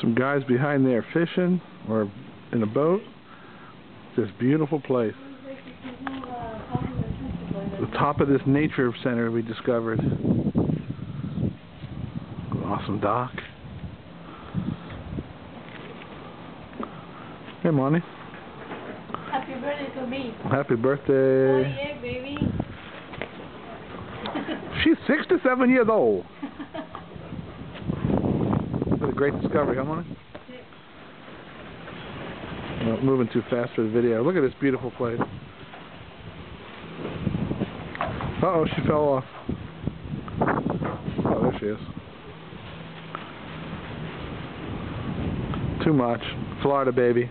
Some guys behind there fishing or in a boat. This beautiful place. The top of this nature center we discovered. Awesome dock. Hey, Monty. Happy birthday to me. Happy birthday. Oh yeah, baby. She's 67 years old. What a great discovery, huh, Monty? Not moving too fast for the video. Look at this beautiful place. Uh-oh, she fell off. Oh, there she is. Too much. Florida, baby.